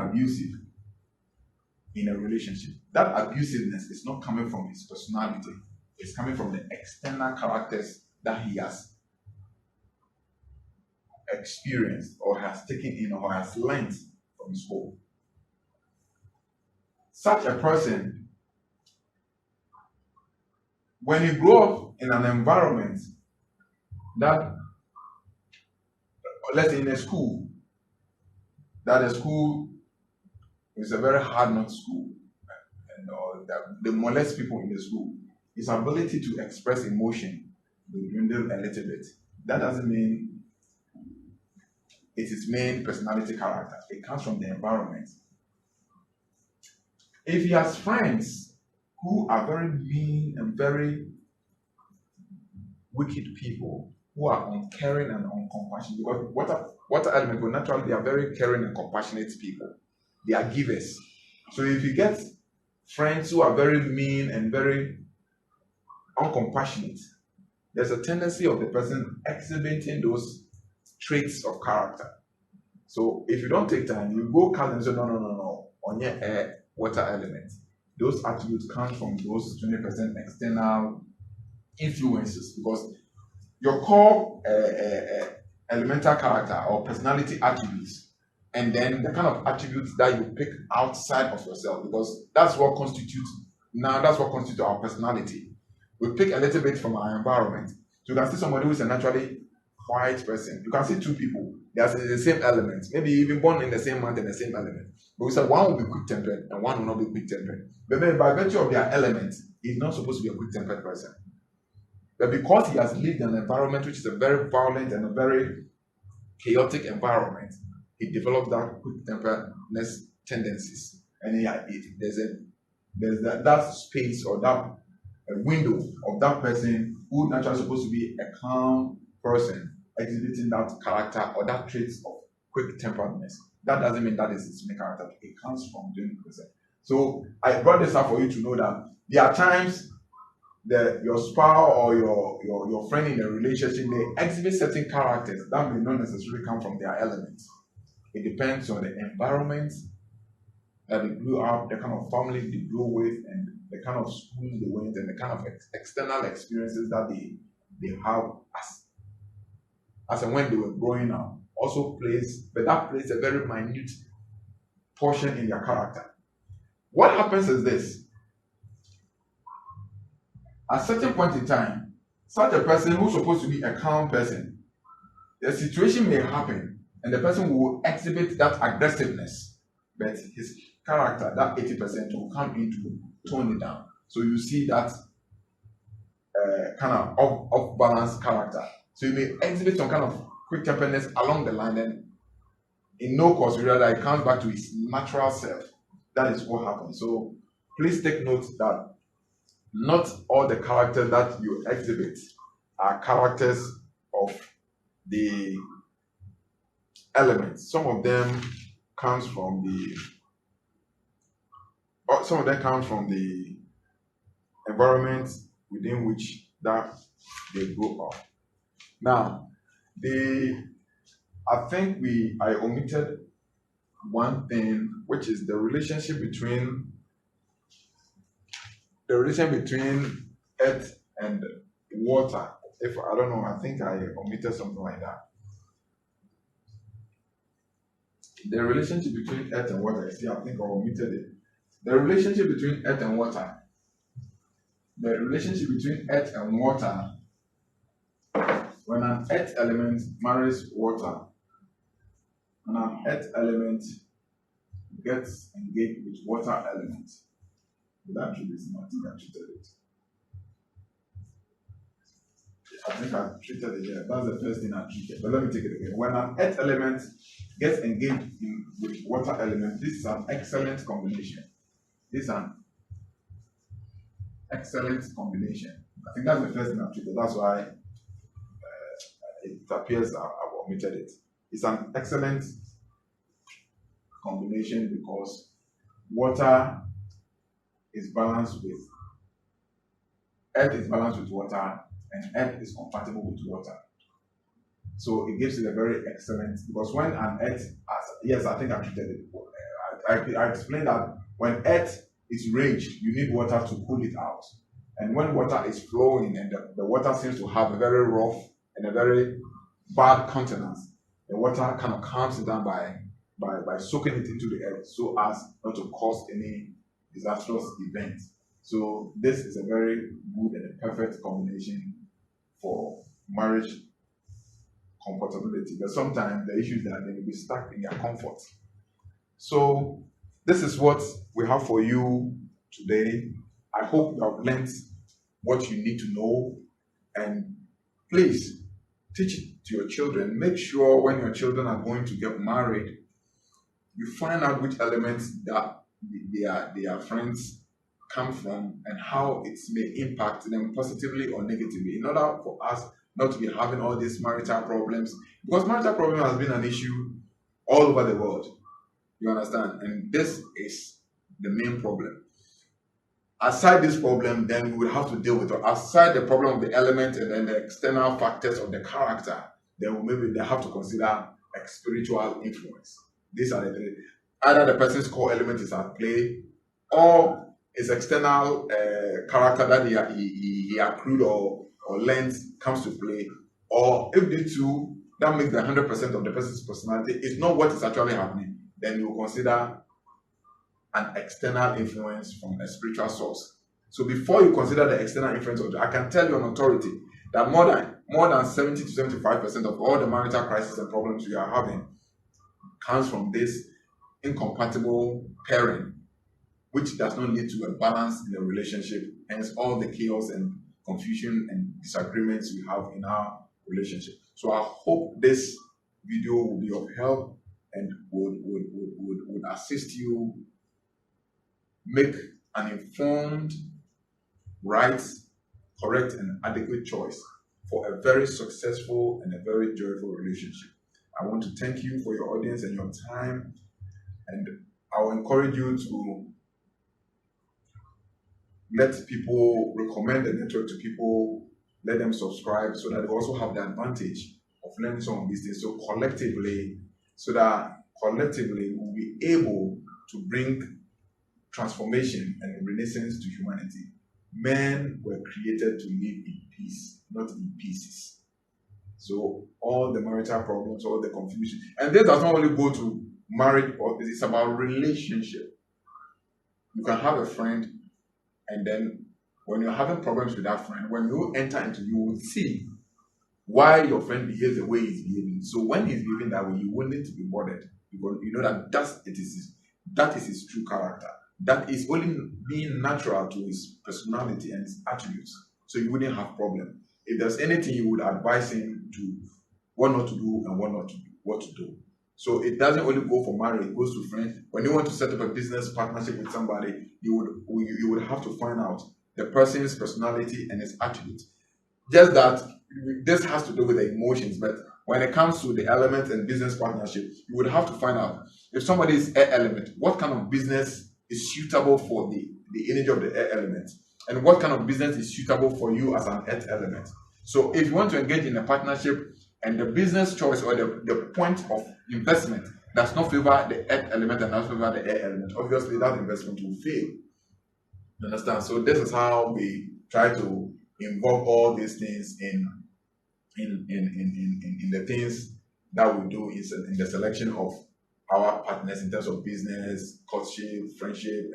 a relationship. That abusiveness is not coming from his personality, it's coming from the external characters that he has experienced or has taken in or has learned from his home. Such a person, when you grow up in an environment that, let's say in a school, that the school is a very hard not school, and that they molest people in the school, his ability to express emotion will dwindle a little bit. That doesn't mean it's his main personality character. It comes from the environment. If he has friends who are very mean and very wicked people, who are uncaring and uncompassionate, because water element will naturally, they are very caring and compassionate people. They are givers. So if you get friends who are very mean and very uncompassionate, there's a tendency of the person exhibiting those traits of character. So if you don't take time, you go cast and say, no, on your water element. Those attributes come from those 20% external influences, because your core elemental character or personality attributes, and then the kind of attributes that you pick outside of yourself, because that's what constitutes our personality. We pick a little bit from our environment. So you can see somebody who is a naturally quiet person. You can see two people, they are the same element, maybe even born in the same month and the same element. But we say one will be quick-tempered and one will not be quick-tempered. But maybe by virtue of their element, he's not supposed to be a quick-tempered person. But because he has lived in an environment which is a very violent and a very chaotic environment, he developed that quick-temperedness tendencies. And there's that space or that window of that person who naturally supposed to be a calm person exhibiting that character or that traits of quick-temperedness. That doesn't mean that is his main character. It comes from doing the. So I brought this up for you to know that there are times that your spouse or your friend in a relationship may exhibit certain characters that may not necessarily come from their elements. It depends on the environment that they grew up, the kind of family they grew with, and the kind of schools they went, and the kind of external experiences that they have as and when they were growing up. Also plays a very minute portion in their character. What happens is this: at a certain point in time, such a person who's supposed to be a calm person, the situation may happen and the person will exhibit that aggressiveness, but his character, that 80%, will come in to tone it down. So you see that kind of off-balance character. So you may exhibit some kind of quick-temperedness along the line, and in no cause that it comes back to his natural self. That is what happens. So please take note that not all the characters that you exhibit are characters of the elements. Comes from the some of them comes from the environment within which that they grow up. Now, the I think I omitted one thing, which is the relationship between earth and water. If I don't know, I think I omitted something like that. The relationship between earth and water. See, I think I omitted it. The relationship between earth and water. The relationship between earth and water. When an earth element marries water, and an earth element gets engaged with water element, that truly is not. I treated it. I think I treated it here. That's the first thing I treated. But let me take it again. When an earth element gets engaged with water element, this is an excellent combination. This is an excellent combination. I think that's the first thing I treated. That's why it appears I've omitted it. It's an excellent combination because water is balanced with earth is balanced with water, and earth is compatible with water. So it gives it a very excellent, because when an earth, yes, I think I treated it. I explained that when earth is raged, you need water to cool it out. And when water is flowing and the water seems to have a very rough and a very bad countenance, the water kind of calms it down by soaking it into the earth so as not to cause any disastrous event. So this is a very good and a perfect combination for marriage compatibility. But sometimes the issue is that they will be stuck in their comfort. So this is what we have for you today. I hope you have learned what you need to know, and please teach it to your children. Make sure when your children are going to get married, you find out which elements that their friends come from and how it may impact them positively or negatively, in order for us not to be having all these marital problems, because marital problem has been an issue all over the world. You understand? And this is the main problem. Aside this problem, then we will have to deal with it. Aside the problem of the element and then the external factors of the character, then maybe they have to consider a spiritual influence. These are the three. Either the person's core element is at play, or his external character that he accrued or learned comes to play, or if the two that makes the 100% of the person's personality is not what is actually happening, then you consider an external influence from a spiritual source. So before you consider the external influence I can tell you on authority that more than 70 to 75% of all the marital crises and problems we are having comes from this incompatible pairing, which does not lead to a balance in the relationship, hence all the chaos and confusion and disagreements we have in our relationship. So I hope this video will be of help and would assist you make an informed, right, correct, and adequate choice for a very successful and a very joyful relationship. I want to thank you for your audience and your time, and I will encourage you to let people recommend the network to people, let them subscribe so that they also have the advantage of learning some of these things. So that collectively we'll be able to bring transformation and renaissance to humanity. Men were created to live in peace, not in pieces. So all the marital problems, all the confusion, and this does not only go to marriage, or it's about relationship. You can have a friend, and then when you're having problems with that friend, when you enter into, you will see why your friend behaves the way he's behaving. So when he's behaving that way, you won't need to be bothered, because you know that is his true character. That is only being natural to his personality and his attributes. So you wouldn't have problem. If there's anything, you would advise him to what not to do and what to do. So it doesn't only go for marriage; it goes to friends. When you want to set up a business partnership with somebody, you would have to find out the person's personality and his attribute. Just that this has to do with the emotions, but when it comes to the element and business partnership, you would have to find out if somebody is air element, what kind of business is suitable for the energy of the air element, and what kind of business is suitable for you as an earth element. So if you want to engage in a partnership and the business choice or the point of investment does not favor the earth element and does not favor the air element, obviously that investment will fail. You understand? So this is how we try to involve all these things in the things that we do in the selection of our partners in terms of business, courtship, friendship,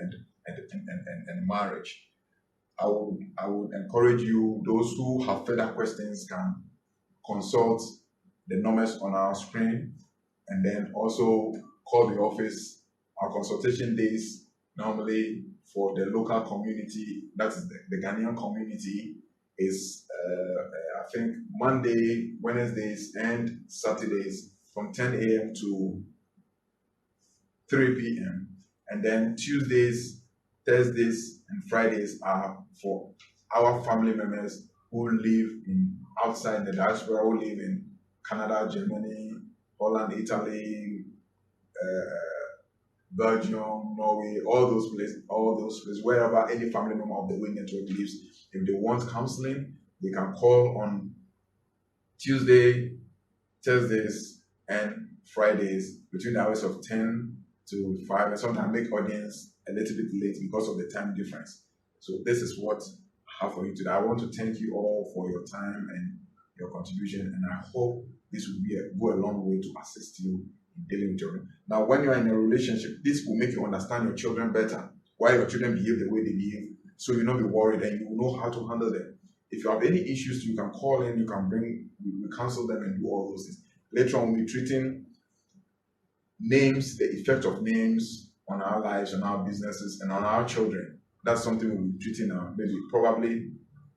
and marriage. I would encourage you, those who have further questions can consult the numbers on our screen, and then also call the office. Our consultation days normally for the local community, that is the Ghanaian community, is I think Monday, Wednesdays, and Saturdays from 10 a.m. to 3 p.m. And then Tuesdays, Thursdays, and Fridays are for our family members who live in outside the diaspora, who live in Canada, Germany, Holland, Italy, Belgium, Norway, all those places, wherever any family member of the Way Network lives. If they want counseling, they can call on Tuesday, Thursdays, and Fridays between the hours of 10 to 5, and sometimes make audience a little bit late because of the time difference. So this is what I have for you today. I want to thank you all for your time and your contribution, and I hope this will go a long way to assist you in dealing with children. Now, when you are in a relationship, this will make you understand your children better, why your children behave the way they behave, so you'll not be worried and you will know how to handle them. If you have any issues, you can call in, you can we counsel them and do all those things. Later on, we'll be treating names, the effect of names on our lives, on our businesses, and on our children. That's something we'll be treating now, maybe probably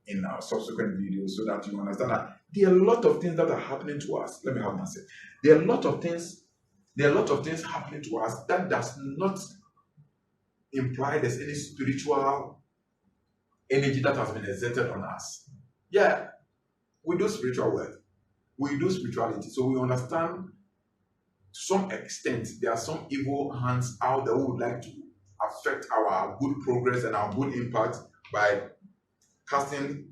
in our subsequent videos, so that you understand that there are a lot of things that are happening to us. Let me have myself. There are a lot of things happening to us that does not imply there's any spiritual energy that has been exerted on us. Yeah, we do spiritual work. We do spirituality. So we understand to some extent there are some evil hands out there who would like to affect our good progress and our good impact by casting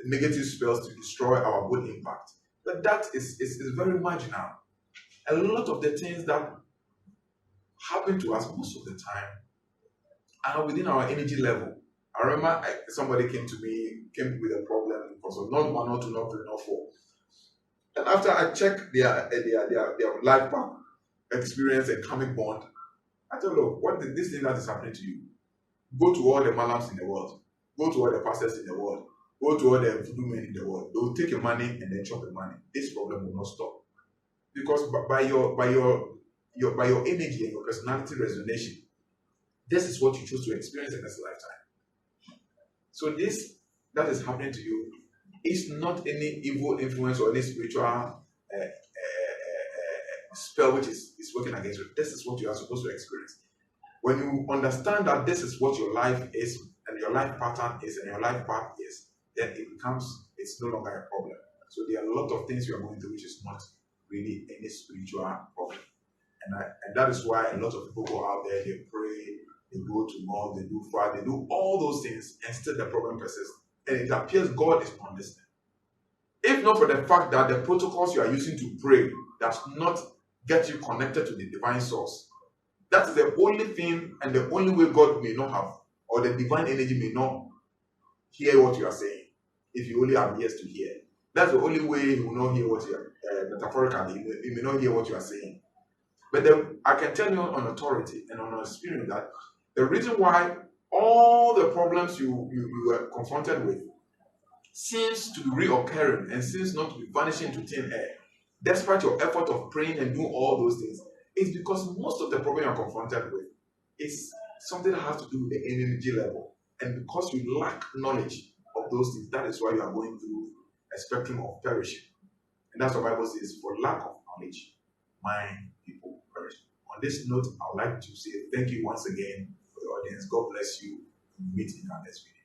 negative spells to destroy our good impact. But that is very marginal. A lot of the things that happen to us most of the time are within our energy level. I remember somebody came with a problem because of not one, not two, not three, not four. And after I checked their life path, experience, and karmic bond, I told them, what is this thing that is happening to you? Go to all the malams in the world. Go to all the pastors in the world. Go to all the voodoo men in the world. They will take your money and then chop your money. This problem will not stop. Because by your energy and your personality resonation, this is what you choose to experience in this lifetime. So this that is happening to you is not any evil influence or any spiritual spell which is working against you. This is what you are supposed to experience. When you understand that this is what your life is, and your life pattern is, and your life path is, then it's no longer a problem. So there are a lot of things you are going through which is not really any spiritual problem. And that is why a lot of people go out there, they pray, they go to mall, they do fast, they do all those things, and still the problem persists. And it appears God is not listening. If not for the fact that the protocols you are using to pray does not get you connected to the divine source, that's the only thing and the only way God may not have, or the divine energy may not hear what you are saying, if you only have ears to hear. That's the only way he will not hear what you are, metaphorically, he may not hear what you are saying. But then I can tell you on authority and on experience that the reason why all the problems you were confronted with seems to be reoccurring and seems not to be vanishing to thin air, despite your effort of praying and doing all those things, is because most of the problem you're confronted with is something that has to do with the energy level. And because you lack knowledge of those things, that is why you are going through a spectrum of perishing. And that's what the Bible says, for lack of knowledge, my people perish. On this note, I would like to say thank you once again for your audience. God bless you. We'll meet in our next video.